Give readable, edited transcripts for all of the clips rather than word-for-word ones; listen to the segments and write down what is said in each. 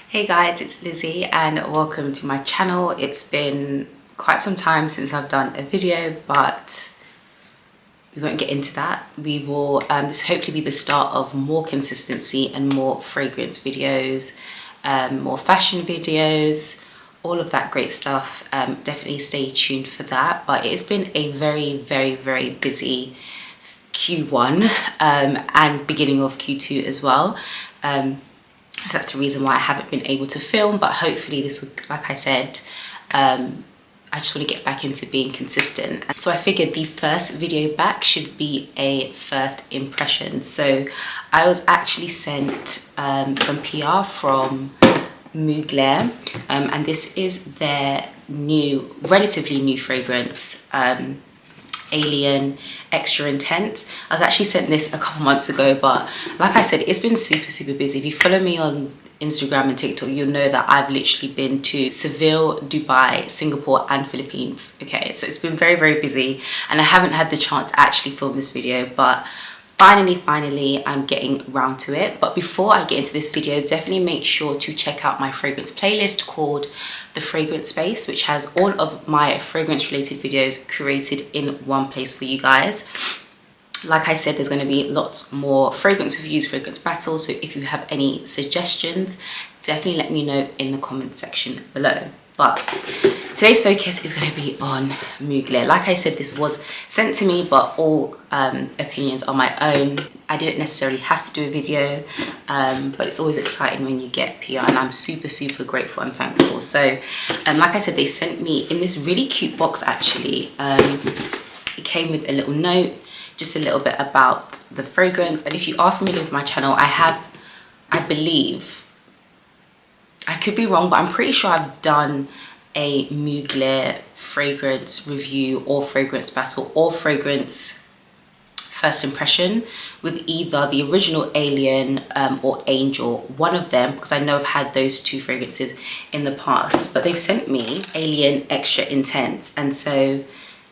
Hey guys, it's Lizzie and welcome to my channel. It's been quite some time since I've done a video, but we won't get into that. We will, this hopefully be the start of more consistency and more fragrance videos, more fashion videos, all of that great stuff. Definitely stay tuned for that. But it's been a very busy Q1 and beginning of Q2 as well. So that's the reason why I haven't been able to film, but hopefully this will, like I said, I just want to get back into being consistent. So I figured the first video back should be a first impression. So I was actually sent some PR from Mugler, and this is their relatively new fragrance, Alien Extra Intense. I was actually sent this a couple months ago, but like I said, it's been super busy. If you follow me on Instagram and TikTok, you'll know that I've literally been to Seville, Dubai, Singapore and Philippines. Okay, so it's been very busy and I haven't had the chance to actually film this video, but finally I'm getting round to it. But before I get into this video, definitely make sure to check out my fragrance playlist called The Fragrance Space, which has all of my fragrance related videos curated in one place for you guys. Like I said, there's going to be lots more fragrance reviews, fragrance battles, so if you have any suggestions, definitely let me know in the comment section below. But today's focus is going to be on Mugler. Like I said, this was sent to me, but all opinions are my own. I didn't necessarily have to do a video, but it's always exciting when you get PR, and I'm super grateful and thankful. So like I said, they sent me in this really cute box actually. It came with a little note, just a little bit about the fragrance. And if you are familiar with my channel, I believe, I could be wrong, but I'm pretty sure I've done a Mugler fragrance review or fragrance battle or fragrance first impression with either the original Alien or Angel, one of them, because I know I've had those two fragrances in the past. But they've sent me Alien Extra Intense, and so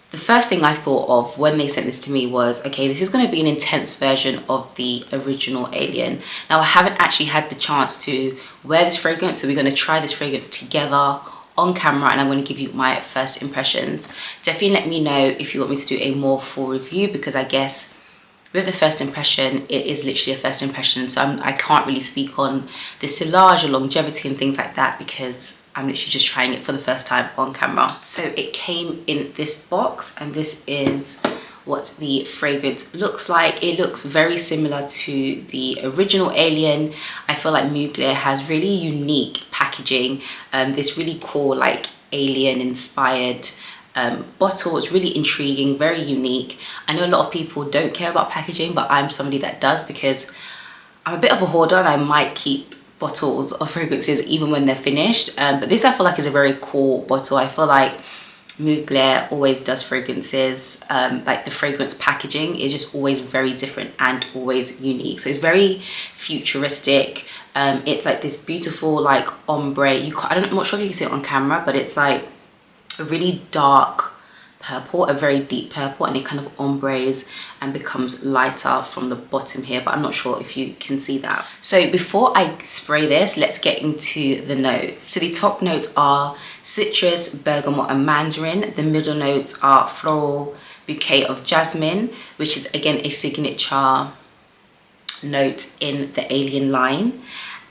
the first thing I thought of when they sent this to me was, okay, this is going to be an intense version of the original Alien. Now, I haven't actually had the chance to wear this fragrance, so we're going to try this fragrance together on camera, and I'm going to give you my first impressions. Definitely let me know if you want me to do a more full review, because I guess with the first impression, it is literally a first impression, so I can't really speak on the sillage or longevity and things like that, because I'm literally just trying it for the first time on camera. So it came in this box, and this is what the fragrance looks like. It looks very similar to the original Alien. I feel like Mugler has really unique packaging. This really cool like Alien inspired bottle. It's really intriguing, very unique. I know a lot of people don't care about packaging, but I'm somebody that does, because I'm a bit of a hoarder and I might keep bottles of fragrances even when they're finished, but this I feel like is a very cool bottle. I feel like Mugler always does fragrances, like the fragrance packaging is just always very different and always unique. So it's very futuristic. It's like this beautiful like ombre. I'm not sure if you can see it on camera, but it's like a really dark purple, a very deep purple, and it kind of ombres and becomes lighter from the bottom here, but I'm not sure if you can see that. So before I spray this, let's get into the notes. So the top notes are citrus, bergamot and mandarin. The middle notes are floral, bouquet of jasmine, which is again a signature note in the Alien line.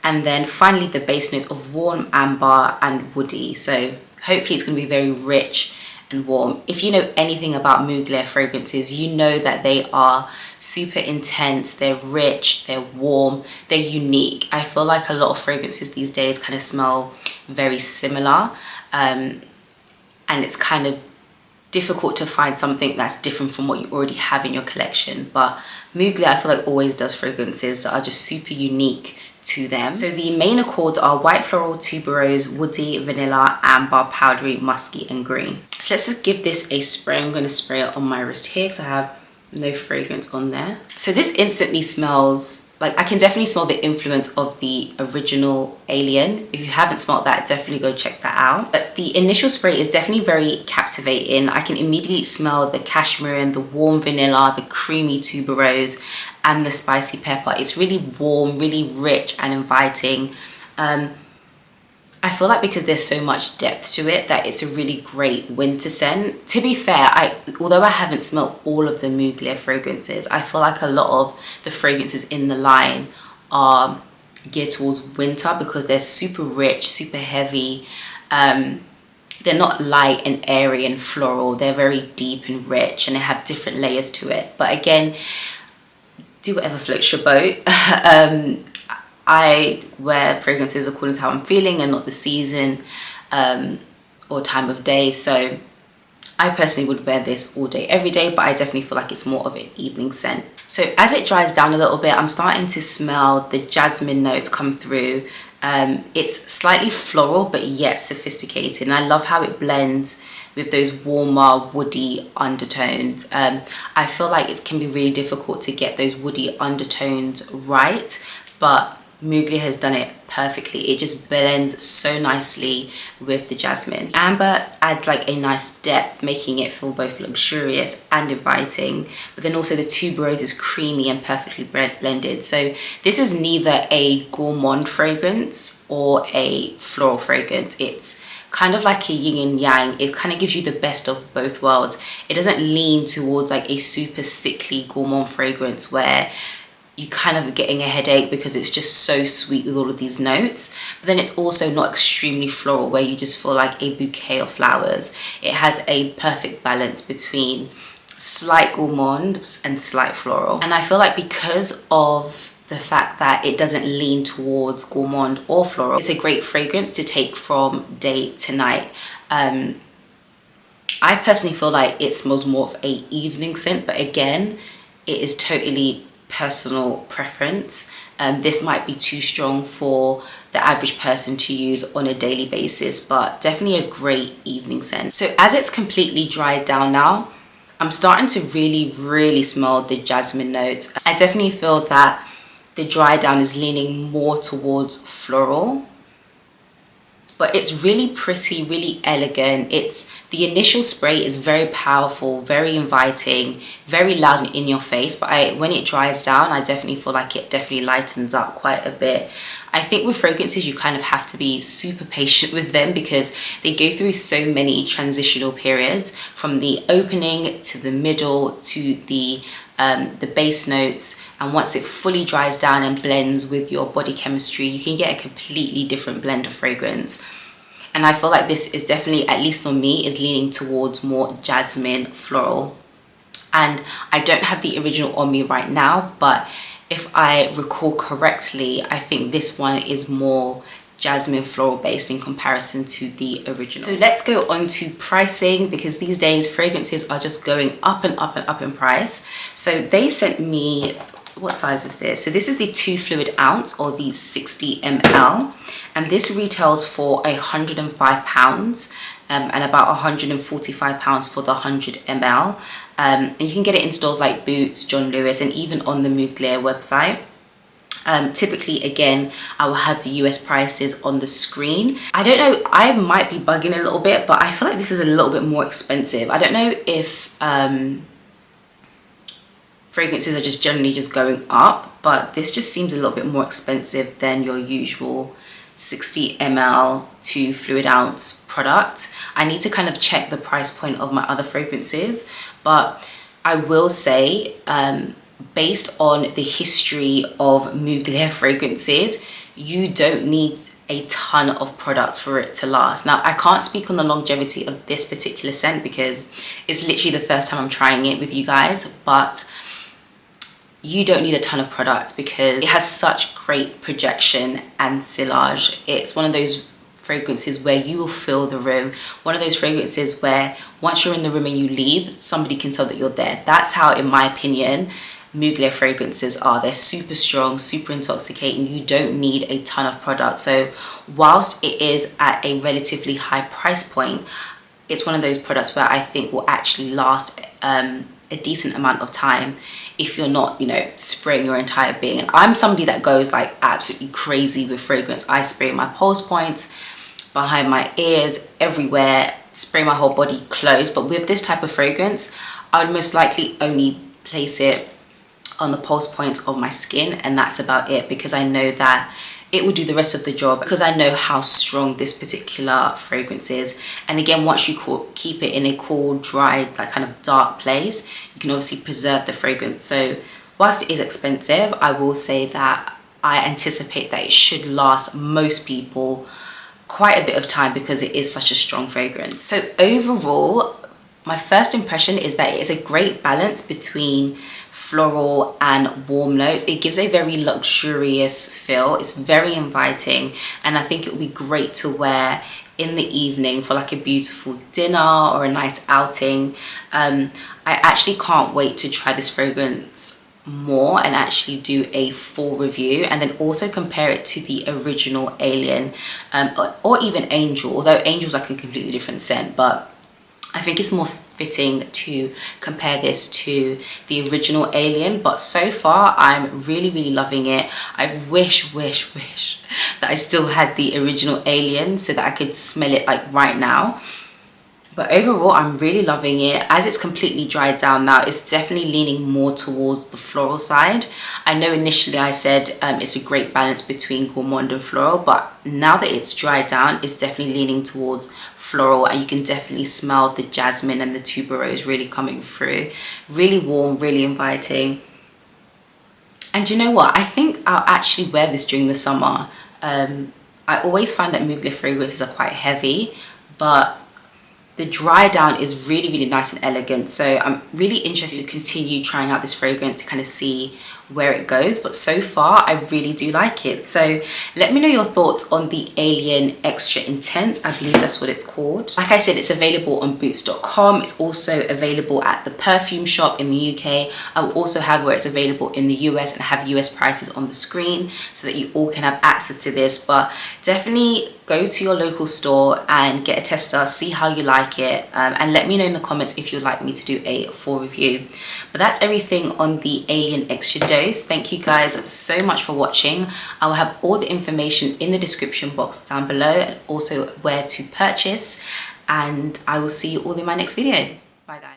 And then finally the base notes of warm, amber and woody. So hopefully it's going to be very rich and warm. If you know anything about Mugler fragrances, you know that they are super intense, they're rich, they're warm, they're unique. I feel like a lot of fragrances these days kind of smell very similar, and it's kind of difficult to find something that's different from what you already have in your collection. But Mugler, I feel like, always does fragrances that are just super unique to them. So the main accords are white floral, tuberose, woody, vanilla, amber, powdery, musky and green. So let's just give this a spray. I'm going to spray it on my wrist here because I have no fragrance on there. So this instantly smells like, I can definitely smell the influence of the original Alien. If you haven't smelled that, definitely go check that out. But the initial spray is definitely very captivating. I can immediately smell the cashmere and the warm vanilla, the creamy tuberose and the spicy pepper. It's really warm, really rich and inviting. I feel like because there's so much depth to it that it's a really great winter scent. To be fair, although I haven't smelled all of the Mugler fragrances, I feel like a lot of the fragrances in the line are geared towards winter because they're super rich, super heavy. They're not light and airy and floral. They're very deep and rich, and they have different layers to it. But again, do whatever floats your boat. I wear fragrances according to how I'm feeling and not the season or time of day. So I personally would wear this all day, every day, but I definitely feel like it's more of an evening scent. So as it dries down a little bit, I'm starting to smell the jasmine notes come through. It's slightly floral, but yet sophisticated. And I love how it blends with those warmer, woody undertones. I feel like it can be really difficult to get those woody undertones right, but Mugler has done it perfectly. It just blends so nicely with the jasmine. Amber adds like a nice depth, making it feel both luxurious and inviting, but then also the tuberose is creamy and perfectly blended. So this is neither a gourmand fragrance or a floral fragrance. It's kind of like a yin and yang. It kind of gives you the best of both worlds. It doesn't lean towards like a super sickly gourmand fragrance where you kind of getting a headache because it's just so sweet with all of these notes. But then it's also not extremely floral where you just feel like a bouquet of flowers. It has a perfect balance between slight gourmand and slight floral. And I feel like because of the fact that it doesn't lean towards gourmand or floral, it's a great fragrance to take from day to night. I personally feel like it smells more of a evening scent, but again, it is totally personal preference. This might be too strong for the average person to use on a daily basis, but definitely a great evening scent. So as it's completely dried down now, I'm starting to really smell the jasmine notes. I definitely feel that the dry down is leaning more towards floral, but it's really pretty, really elegant. The initial spray is very powerful, very inviting, very loud and in your face, but when it dries down, I definitely feel like it definitely lightens up quite a bit. I think with fragrances, you kind of have to be super patient with them because they go through so many transitional periods, from the opening to the middle to the base notes, and once it fully dries down and blends with your body chemistry, you can get a completely different blend of fragrance. And I feel like this is definitely, at least on me, is leaning towards more jasmine floral. And I don't have the original on me right now, but if I recall correctly, I think this one is more jasmine floral based in comparison to the original. So let's go on to pricing, because these days fragrances are just going up and up and up in price. So they sent me, what size is this? So this is the 2 fluid ounce or the 60 ml, and this retails for £105 and about £145 for the 100 ml. And you can get it in stores like Boots, John Lewis, and even on the Mugler website. Typically, again, I will have the US prices on the screen. I don't know, I might be bugging a little bit, but I feel like this is a little bit more expensive. I don't know if fragrances are just generally just going up, but this just seems a little bit more expensive than your usual 60 ml 2 fluid ounce product. I need to kind of check the price point of my other fragrances, but I will say, based on the history of Mugler fragrances, you don't need a ton of product for it to last. Now, I can't speak on the longevity of this particular scent because it's literally the first time I'm trying it with you guys, but you don't need a ton of product because it has such great projection and sillage. It's one of those fragrances where you will fill the room. One of those fragrances where once you're in the room and you leave, somebody can tell that you're there. That's how, in my opinion, Mugler fragrances are. They're super strong, super intoxicating. You don't need a ton of product. So whilst it is at a relatively high price point, it's one of those products where I think will actually last a decent amount of time if you're not, you know, spraying your entire being. And I'm somebody that goes like absolutely crazy with fragrance. I spray my pulse points, behind my ears, everywhere, spray my whole body close. But with this type of fragrance, I would most likely only place it on the pulse points of my skin, and that's about it, because I know that it will do the rest of the job because I know how strong this particular fragrance is. And again, once you keep it in a cool, dry, like kind of dark place, you can obviously preserve the fragrance. So whilst it is expensive, I will say that I anticipate that it should last most people quite a bit of time because it is such a strong fragrance. So overall, my first impression is that it is a great balance between floral and warm notes. It gives a very luxurious feel. It's very inviting, and I think it would be great to wear in the evening for like a beautiful dinner or a nice outing. I actually can't wait to try this fragrance more and actually do a full review, and then also compare it to the original Alien, or even Angel, although Angel's like a completely different scent, but I think it's more fitting to compare this to the original Alien. But so far I'm really loving it. I wish that I still had the original Alien so that I could smell it like right now. But overall, I'm really loving it. As it's completely dried down now, it's definitely leaning more towards the floral side. I know initially I said it's a great balance between gourmand and floral, but now that it's dried down, it's definitely leaning towards floral, and you can definitely smell the jasmine and the tuberose really coming through. Really warm, really inviting. And you know what? I think I'll actually wear this during the summer. I always find that Mugler fragrances are quite heavy, but the dry down is really nice and elegant. So I'm really interested to continue trying out this fragrance to kind of see where it goes. But so far, I really do like it. So let me know your thoughts on the Alien Extra Intense. I believe that's what it's called. Like I said, it's available on boots.com. It's also available at the Perfume shop in the UK. I will also have where it's available in the US and have US prices on the screen so that you all can have access to this. But definitely go to your local store and get a tester, see how you like it, and let me know in the comments if you'd like me to do a full review. But that's everything on the Alien Extra Dose. Thank you guys so much for watching. I will have all the information in the description box down below, and also where to purchase, and I will see you all in my next video. Bye guys.